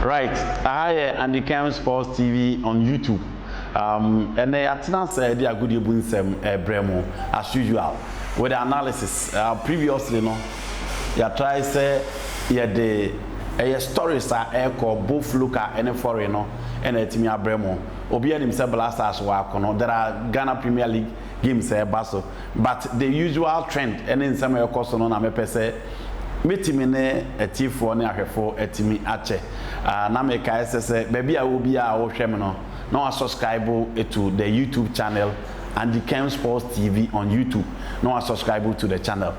Right, I and the Kerm Sports TV on YouTube. And they are said they are good in some Bremo as usual with the analysis. Previously, no, you try say the stories are echo both local and foreigner and a team Bremo. Obi and himself blasters work on. There are Ghana Premier League games basso, but the usual trend and in some course on a say. Metimine a chief for near for a timmy ache. Nameka says, baby, I will be our criminal. No, subscribe to the YouTube channel and the Kerm Sports TV on YouTube. No, subscribe to the channel.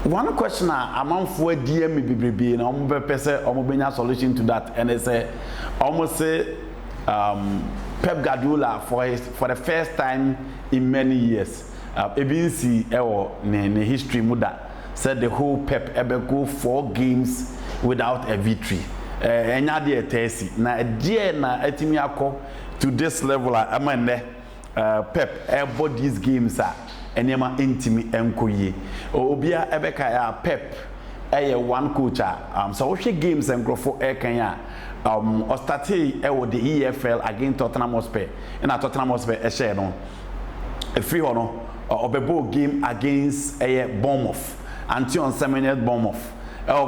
One question among four DM BBB and almost solution to that, and they say almost say Pep Guardiola for the first time in many years. ABC in history muda. Said the whole Pep ever go 4 games without a victory. Enya de tesi na die na etimi akọ to this level amane Pep ever these games enyema intimi enkoye. Obia ebeka ya Pep one coach so we games and grofo ekan ya o start the EFL against Tottenham Hotspur. Na Tottenham Hotspur share no e free hono obebo game against Bournemouth. Anti on 7 minute bomb of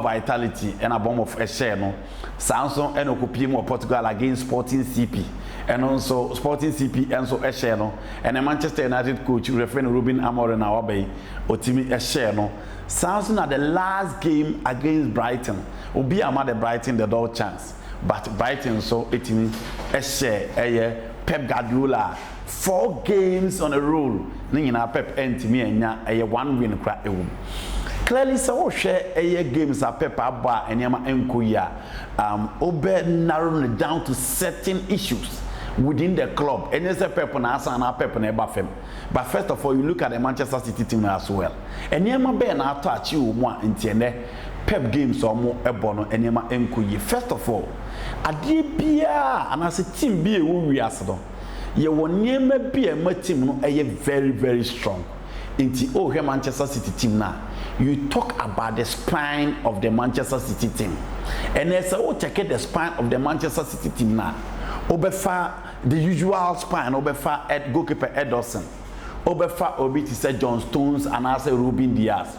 Vitality and a bomb of a share no Samsung and Okupimo Portugal against Sporting CP and also Sporting CP and so a share no and a Manchester United coach referring Ruben Amorim and Awabe Otimi a share no Samsung at the last game against Brighton Obi Amade Brighton the door chance but Brighton so it means a share a Pep Guardiola 4 games on a roll Nina Pep and me and a 1 win crack. Clearly, so share a games are Pepper Bar and Yama Enkuya. Obe narrowing it down to certain issues within the club. And there's a Pep and Asa and a Pep and Mbappé. But first of all, you look at the Manchester City team as well. And Yama Ben I touch you one in Tiene Pep games or more Ebono and Yama Enkuya. First of all, a dear and as a team be a we are so. You will never be a team no a very, very strong. Into Manchester City team now. You talk about the spine of the Manchester City team. And as I check the spine of the Manchester City team now. Obefa the usual spine, Obefa at goalkeeper Ederson. Obefa Obi to say John Stones and also Ruben Diaz.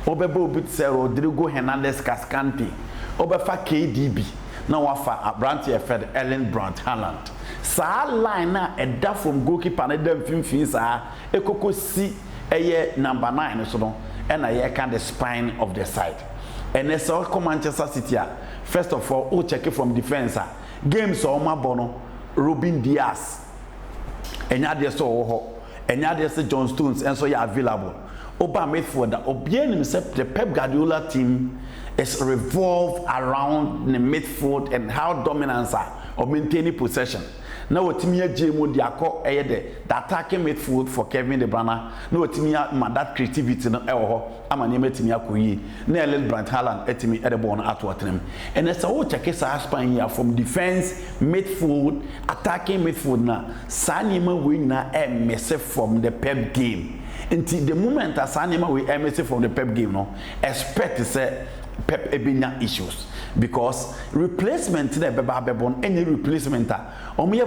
Obebo Obi to say Rodrigo Hernandez Cascante. Obefa KDB. Now wafa Brandt Fed Ellen Brandt Haaland. Sa line na eda from goalkeeper na dem fin sa ekoko si eye number 9 so no and I can the spine of the side. And as all Manchester City, first of all, we check it from defense. Games or Mabono, Ruben Diaz, and yet so and yet John Stones, and so you are available. Oba midfielder, Obien himself, the Pep Guardiola team is revolved around the midfield and how dominance or maintaining possession. Now what me JMO Diako the attacking midfield for Kevin De Bruyne. No what me that creativity no I'm an me akoyi. Na Ellen Brandt Haaland etimi edebon at Tottenham. And as I check Spain here from defense, midfield, attacking midfield na Sanima we na mess from the Pep game. Until the moment as Sanima we mess from the Pep game no expect to say Pep ebinya issues. Because replacement to the Bebon, any replacement, we are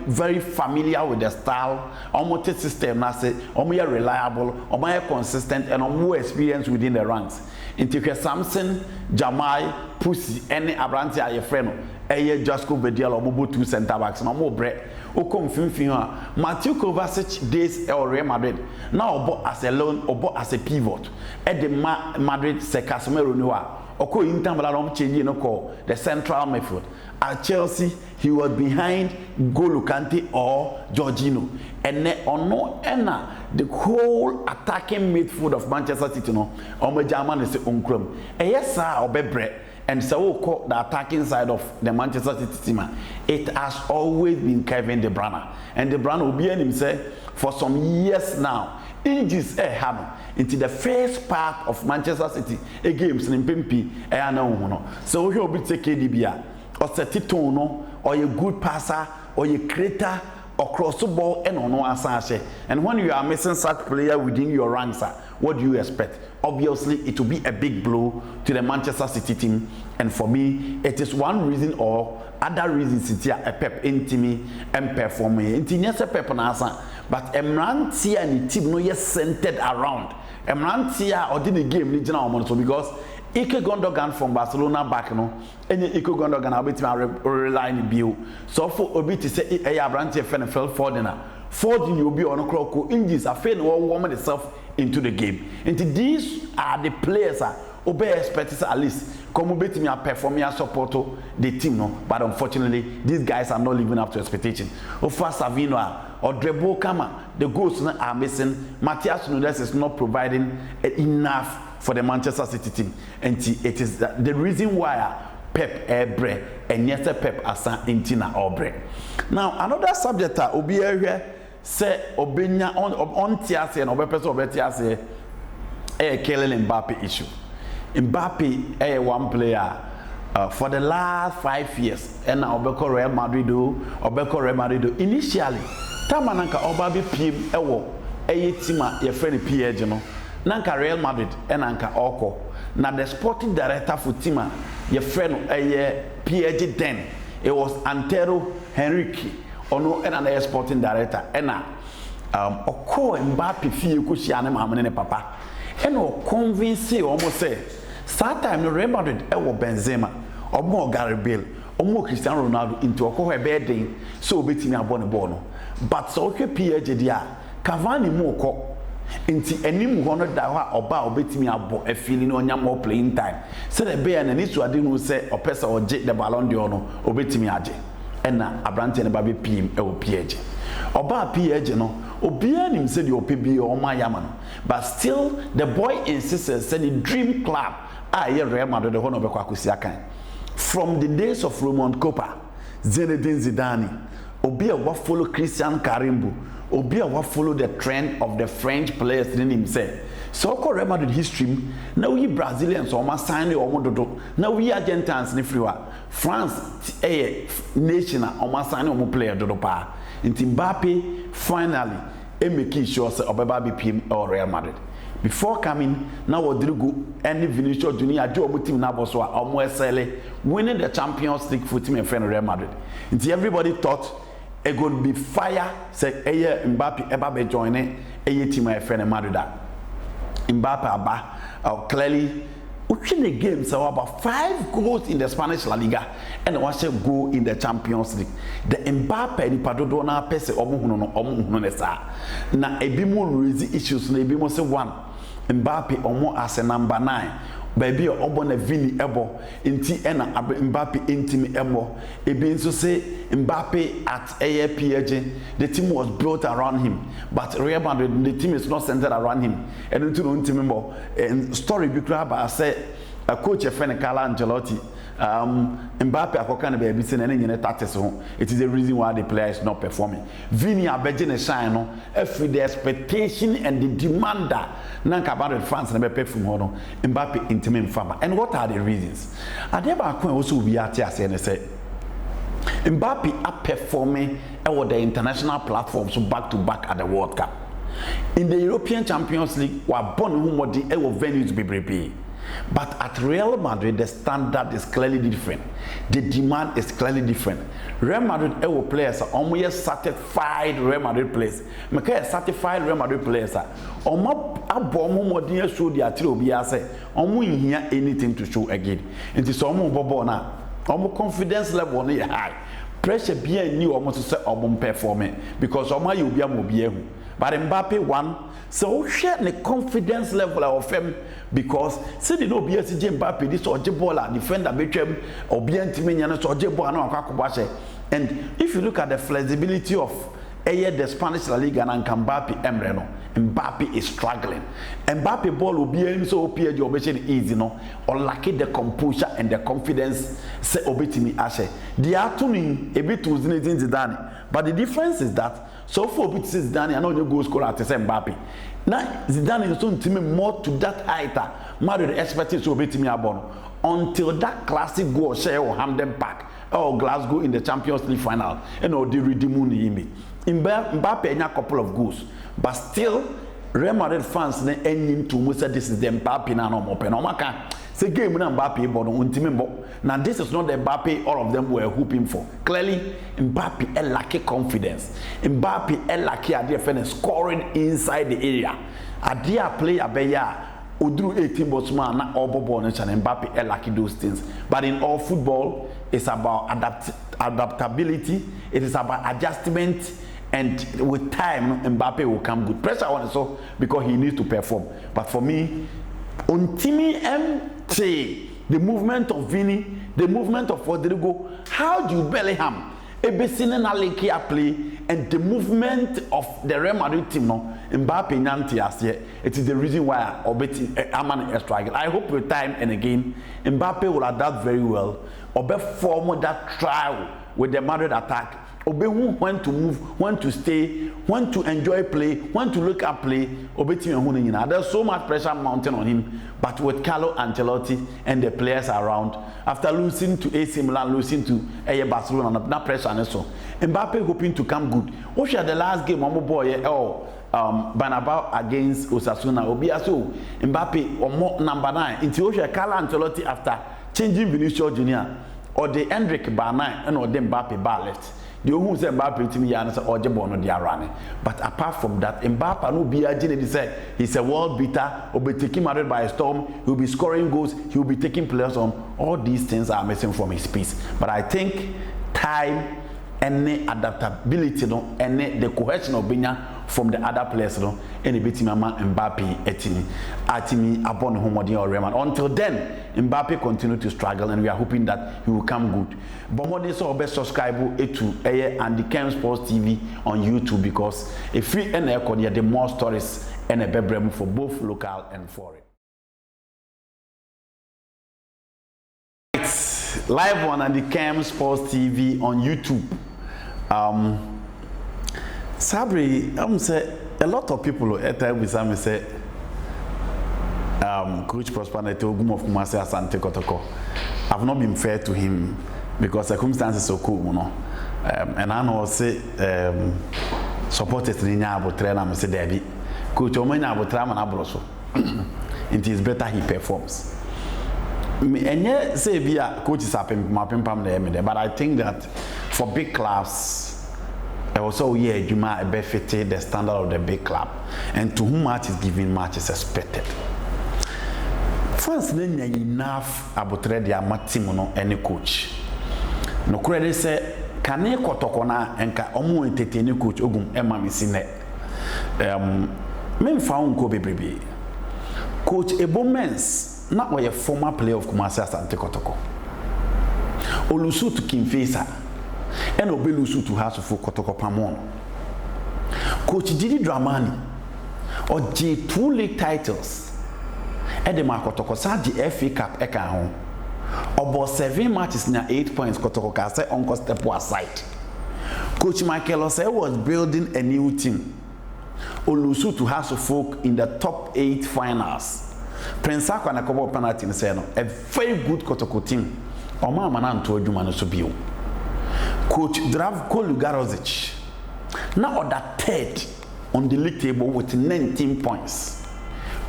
very familiar with the style, almost system, we are reliable, we are consistent, and more experienced within the ranks. Into Samson, Jamai, Pussy, any Abranti, a friend, Jasko Bedial, or Mobu 2 center backs, no more bread. O confirm Matthew Kovacic days or Real Madrid now as a loan or as a pivot at the Madrid Casemiro Noah. Oko Inter changing the central midfield. At Chelsea, he was behind N'Golo Kante or Jorginho. And the whole attacking midfield of Manchester City no, German is uncrum. Yes, sir, Obebre. And so the attacking side of the Manchester City team, it has always been Kevin De Bruyne. And De Bruyne will be in himself for some years now. Ages into the first part of Manchester City games in Pimpi so he'll be take KDB or set it or a good passer or a creator across the ball and on asase. And when you are missing such player within your ranks, what do you expect? Obviously, it will be a big blow to the Manchester City team. And for me, it is one reason or other reasons City a Pep intimi and performing. Inti a Pep nasa, but Emrantia and the team no yes centered around. Emrantia or did the game ni general so because Ike Gundogan from Barcelona back no, and Ike Gundogan a bit rely on bill. So for Obi to say a Abrantia fell Fording will be on a clock injuries a fail or warm itself into the game. And these are the players obey expected at least come bet me a perform me support the team no, but unfortunately these guys are not living up to expectation. Ofa Savino or Drebo Kama, the goals are missing. Matthias Nunes is not providing enough for the Manchester City team, and it is the reason why Pep Ebre and yes Pep Asa Intina Obre. Now another subject obi here say obenya on tiase and obepeso obetiase Kylian Mbappé issue. Mbappé one player for the last 5 years and obeko Real Madrid initially tamananka obabe pm ewo team your friend PSG no nanka Real Madrid enanka oko na the sporting director for team your friend PSG then it was Antero Henrique ono and sporting director ena oko Mbappé fie ko hia ne mamane ne papa ena o convince almost say start time no Real Madrid ewo Benzema omo Gareth Bale omo Cristiano Ronaldo into oko he bedin so obetimi abone ball no but so hwe PSG dia Cavani mu ko inti enim hono da ho oba obetimi abo afili no nya more playing time say the bear na nisu ade no say opesa oje the Ballon d'Or no obetimi age ena abrante ne ba be pm ewo PSG oba PSG no obia nim say the opebi o ma yama no but still the boy insists say the dream club Real Madrid hono be kwa akosi akan from the days of Roman Kopa Zinedine Zidane obia wa follow Christian Karimbu obia wa follow the trend of the French players in himself. So called Real Madrid history now we Brazilians or sign or dodo now we Argentines ni friwa France nation or sign or player dodo pa in Mbappé finally make sure say obeba BPM or Real Madrid before coming now Rodrigo and Vinicius Junior do team na boss wa omo winning the Champions League for team and friend Real Madrid until everybody thought it would be fire say Mbappé eba be join team and friend Madrid. Mbappé aba clearly win the game so about 5 goals in the Spanish La Liga and was a goal in the Champions League. The Mbappé ni padodo na pese omo hunu ne sa na ebi mo raise issues na ebi mo say one Mbappé omo as a number 9 baby obo na Vini ebo inti ena Mbappé intimi ebo ebi nso say Mbappé at PSG the team was built around him but Real Madrid the team is not centered around him and into no team member and story bi kra ba say a coach Carlo Ancelotti Mbappé akoka na baby say na nyine tactics ho it is the reason why the player is not performing. Vini abeje ne shine no every the expectation and the demander nanka about the fans na be perform ho no Mbappé intimi mfama. And what are the reasons? Adeba akon also we ate ase ne say Mbappé are performing at the international platforms back to back at the World Cup. In the European Champions League, we are born who the venues be. But at Real Madrid, the standard is clearly different. The demand is clearly different. Real Madrid players are almost certified Real Madrid players. Because certified Real Madrid players are almost show the attribute say here anything to show again. It is almost confidence level is high. Pressure be new almost to say performing because you be but Mbappé one so share the confidence level of him because say the no be Mbappé this or baller defender between or be antimenya so and if you look at the flexibility of the Spanish La Liga and Mbappé Emreno Mbappé is struggling. Mbappé ball will be so PSG obession easy no or lack the composure and the confidence say obetimi ashe. They are tuning a bit to Zinedine Zidane, but the difference is that so for Zidane and no goal scorer at the same Mbappé. Now Zidane is soon team more to that height. Madrid expected to obetimi abon until that classic goal share or Hamden Park or Glasgow in the Champions League final and or the redeem him. Mbappé a couple of goals, but still Real Madrid fans ne enyim to mo say this is the Mbappé na no mo pe no maka say game na Mbappé but no ntimi mbo. Now this is not the Mbappé all of them were hooping for. Clearly Mbappé lack confidence. Mbappé lack ade scoring inside the area. Ade player beya odru 18 botsman na obobo no chan Mbappé lack those things. But in all football it's about adaptability, it is about adjustment. And with time, Mbappé will come good. Pressure on so because he needs to perform. But for me, on Timmy MT, the movement of Vini, the movement of Rodrigo, how do you Bellingham? Ebesine play and the movement of the Real Madrid team, no Mbappé Nyanti as here. It is the reason why Aman is struggling. I hope with time and again, Mbappé will adapt very well. Obe form that trial with the Madrid attack. Obe when to move, when to stay, when to enjoy play, when to look at play. Obe team there's so much pressure mounting on him. But with Carlo Ancelotti and the players around, after losing to AC Milan, losing to Barcelona, that pressure and so Mbappé hoping to come good. Osha the last game, Banabao against Osasuna. Obiaso Mbappé or more number 9. Into Osha Carlo Ancelotti after changing Vinicius Junior or the Hendrick bar 9 and or the Mbappé bar left. The who say Mbappé to me and say Ojebo no dia running. But apart from that, Mbappé no be agile. Say he's a world beater. Will be taking Madrid by storm. He'll be scoring goals. He'll be taking players on. All these things are missing from his piece. But I think time, any adaptability, no, any the cohesion of Binya from the other players, no, any bit mama Mbappé atimi upon home or Real. Until then, Mbappé continue to struggle, and we are hoping that he will come good. But more than so, best subscribe to and the Kerm Sports TV on YouTube because if we and the more stories and a better for both local and foreign. It's live on and the Kerm Sports TV on YouTube. Sabri, I'm say a lot of people at time with me say Coach Prosper Ogum of Kumasi Asante Kotoko. I've not been fair to him because circumstances are so cool, you know. And I know say supported Ninya about trainer me say Debbie. Coach Omanya about trainer na broso. It is better he performs. And yet say via coach is but I think that for big clubs also you might benefit the standard of the big club, and to whom much is given, much is expected. First, then enough about their matimono any coach. No credit say can you kotokona and ka omu entertain coach Ogum Emma Missine. Men found Kobe baby. Coach Ebomens, not where a former player of Kumasi Asante Kotoko. Olusu to Kimfesa. And Obelusu to House of Kotoko Pamon. Coach Didi Dramani or J2 league titles. Edema Kotoko sa the FA Cup eka home. About 7 matches na 8 points Kotoko ka say uncle step aside. Coach Michael Osei was building a new team. Olusu to House of Folk in the top 8 finals. Prince Akwa na kobo penalty ni say no. A very good Kotoko team. Oma mana nto adwuma no so bio. Coach Dravko Lugarozic now on that third on the league table with 19 points.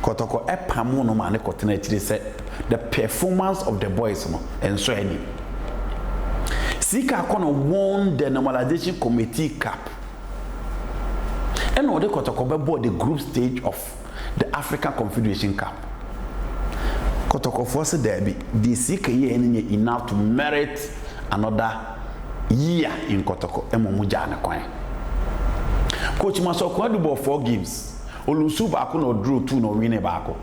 Kotoko Epamu no man continue said the performance of the boys no and so any. Sika Kono won the normalization committee cup. And now the Kotoko bought the group stage of the African Confederation Cup. Kotoko forced derby. The Sika enough to merit another year in Kotoko Emomujana Kwan. Coach Masoko do 4 games. Olusu bako no drew 2 no win bako.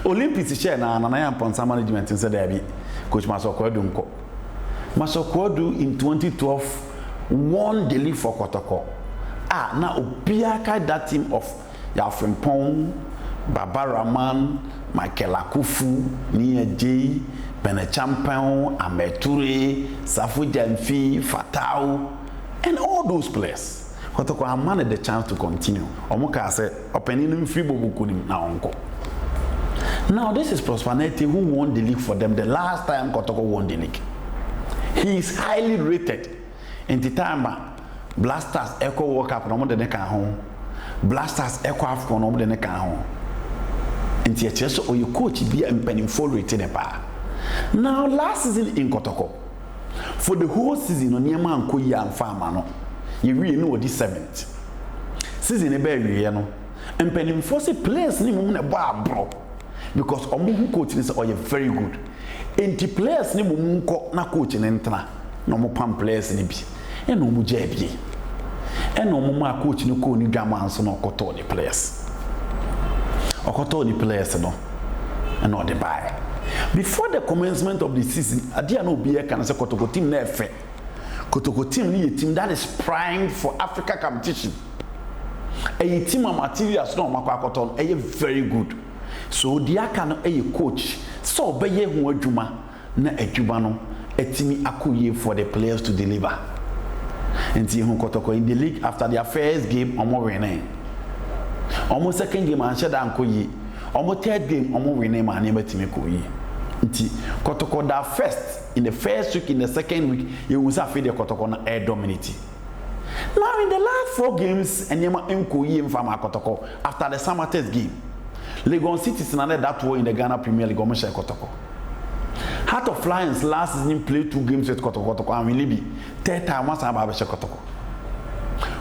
Olympics share na Ponsa management in Derby. Coach Masoko do nko. Masoko do in 2012 won the league for Kotoko. Na obiaka that team of Yafrimpong, Babaraman, Michael Akufu, Nia J, Bene Champion, Ameture, Safu Jamfi, Fatau, and all those players. Kotoko have managed the chance to continue. Omoka said, opening free bobukunim na onko. Now this is Prosperity who won the league for them the last time Kotoko won the league. He is highly rated. In the time, Blasters Echo World Cup no more than a home. Blasters Echo Afcon no more than a home. And so or your coach be a penny full retain bar. Now last season in Kotoko, for the whole season on Yaman Koya and Farmano, you really know this 7th season a berry, you know, and penny force players name a bar bro. Because Omu coaching is all very good. And the players name na coaching entra, no more pump players in it. And no more JB. And no more coaching no co ni drama and so no koto the players. Or koto the players no. And not the buy. Before the commencement of the season, I didn't know be a can say Kotoko team na effect. Kotoko team ni a team that is primed for Africa competition. A team of materials no makwa koto a very good. So dia can a coach so beye hu adwuma na adwuma no etimi akoye for the players to deliver. Nti hu Kotoko in the league after their first game omo winning. Omo second game an sheda ankoye. Omo third game omo winning ma na betimi koyi. Nti Kotoko that first in the first week in the second week you will say the Kotoko na air dominate. Now in the last 4 games enyema enkoyi mfama Kotoko after the summer test game. Legon City is another that way in the Ghana Premier League. Kotoko. Heart of Lions last season played 2 games with Kotoko and will be 3rd time once I'm Kotoko.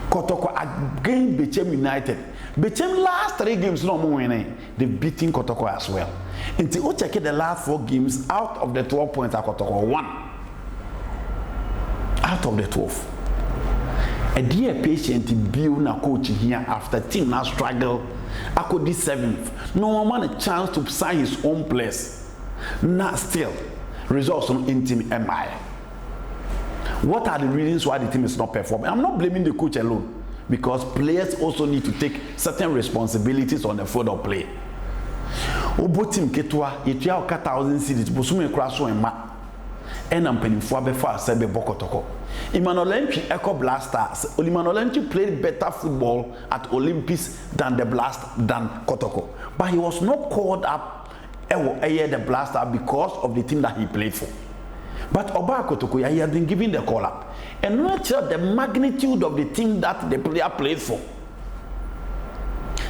Kotoko again Bechem United. Bechem last 3 games no more winning. They beating Kotoko as well. Until you check the last 4 games out of the 12 points Kotoko won. Out of the 12. A dear patient build na coach here after team now struggle. I could this 7th. No man a chance to sign his own place. Not still. Results on in team MI. What are the reasons why the team is not performing? I'm not blaming the coach alone. Because players also need to take certain responsibilities on the field of play. Obo team Ketua, it ya 1,000 cities, Bosume Kraso and Ma. And I'm penning for before Sebe Bokotoko. Imanolenchi Echo Blasters. Imanolenchi played better football at Olympics than the Kotoko. But he was not called up the Blaster because of the team that he played for. But Oba Kotoko, he has been given the call up. And not sure the magnitude of the team that the player played for.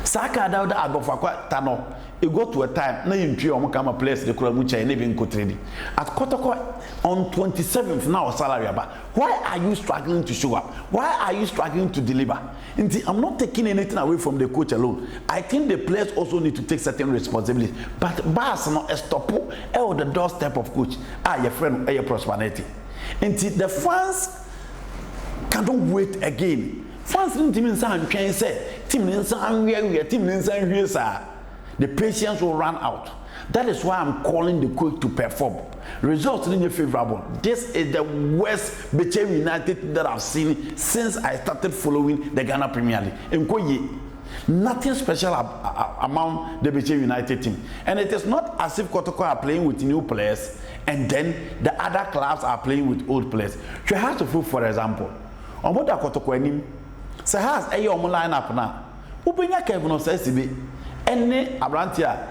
Saka Dauda Abofakwa Tano. You go to a time, now you dream come place the Kuramucha and even go training. At Kotoko on 27th now salary about. Why are you struggling to show up? Why are you struggling to deliver? I'm not taking anything away from the coach alone. I think the players also need to take certain responsibilities. But Bas not a stop or the doorstep of coach. Your friend, your prosperity. The fans cannot wait again. Fans didn't even say, team the patience will run out. That is why I'm calling the coach to perform. Results in favorable. This is the worst Bechem United that I've seen since I started following the Ghana Premier League. Nothing special among the Bechem United team. And it is not as if Kotoko are playing with new players and then the other clubs are playing with old players. You have to prove, for example, on what Kotoko enim, so has a young lineup now. Ubenya Kerm says to be any Abrantia,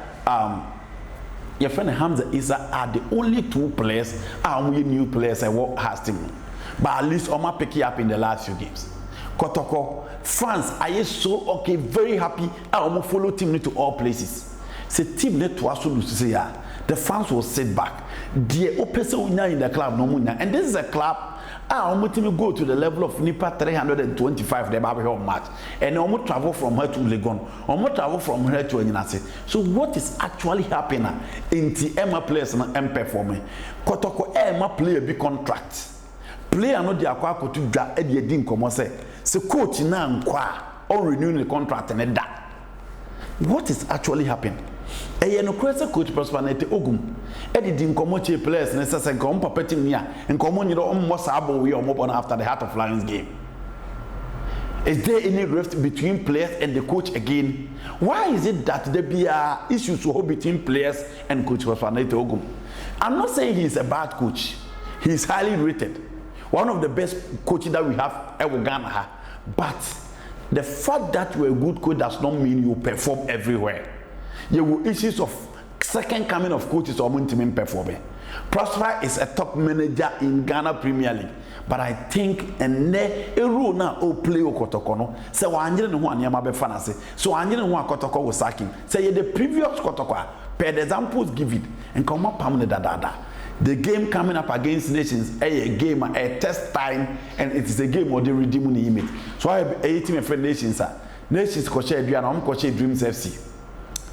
your friend Hamza Isa are the only 2 players and we new players and what has team. But at least Oma pick up in the last few games. Kotoko fans are so okay, very happy. I almost follow team to all places. Say team net to us to say the fans will sit back. The opposite in the club no munya. And this is a club. Almost go to the level of Nipa 325 the Mbappé match, and almost travel from her to Legon, almost travel from her to Enyinase. So what is actually happening in the Emma players and performing? Kotoko Emma play a big contract. Player no dia kwa kotu dwa e de din komo say coach na nkwa or renewing the contract and that. What is actually happening? No crazy Coach Prosper Ogum. Editing commotion players necessary come perpetuating near and common you know more sabo we or more after the Heart of Lions game. Is there any rift between players and the coach again? Why is it that there be issues between players and Coach Prosper Ogum? I'm not saying he's a bad coach. He's highly rated. One of the best coaches that we have ever Ghana. But the fact that you're a good coach does not mean you perform everywhere. There were issues of second coming of coaches or team performing. Prosper is a top manager in Ghana Premier League. But I think a rule now o play o Kotoko no. Say wanyere ne ho anema be fanase. So wanyere ho Kotoko was sacking. Say the previous Kotoko per the examples given and come up pam dada. The game coming up against Nations a game a test time and it is a game where they redeem the image. So I team of Nations Nations coach Adrian coach Dreams FC.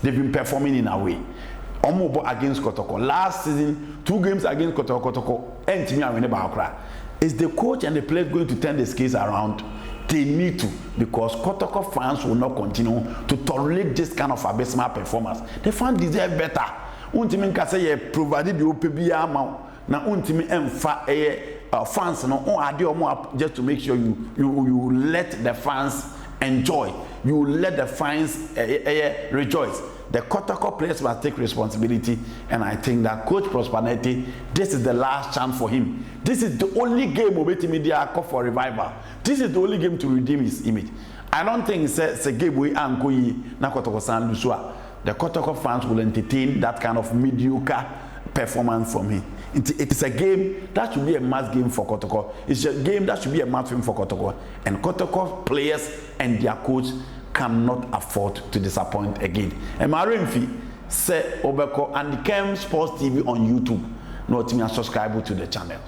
They've been performing in a way. Omobo against Kotoko. Last season, 2 games against Kotoko and Timmy Awene. Is the coach and the players going to turn the scales around? They need to, because Kotoko fans will not continue to tolerate this kind of abysmal performance. The fans deserve better. Untimi nka say provided the OPB amount na untimi emfa fans no on ade omo just to make sure you let the fans enjoy. You let the fans rejoice. The Kotoko players must take responsibility, and I think that Coach Prosper Ogum, this is the last chance for him. This is the only game Obeti Media call for revival. This is the only game to redeem his image. I don't think it's a game we anko yi na Kotoko San Lusua. The Kotoko fans will entertain that kind of mediocre performance from him. It is a game that should be a must game for Kotoko. It's a game that should be a must film for Kotoko. And Kotoko players and their coach cannot afford to disappoint again. And Marimfi say Obeko and Kerm Sports TV on YouTube. Not me subscribe to the channel.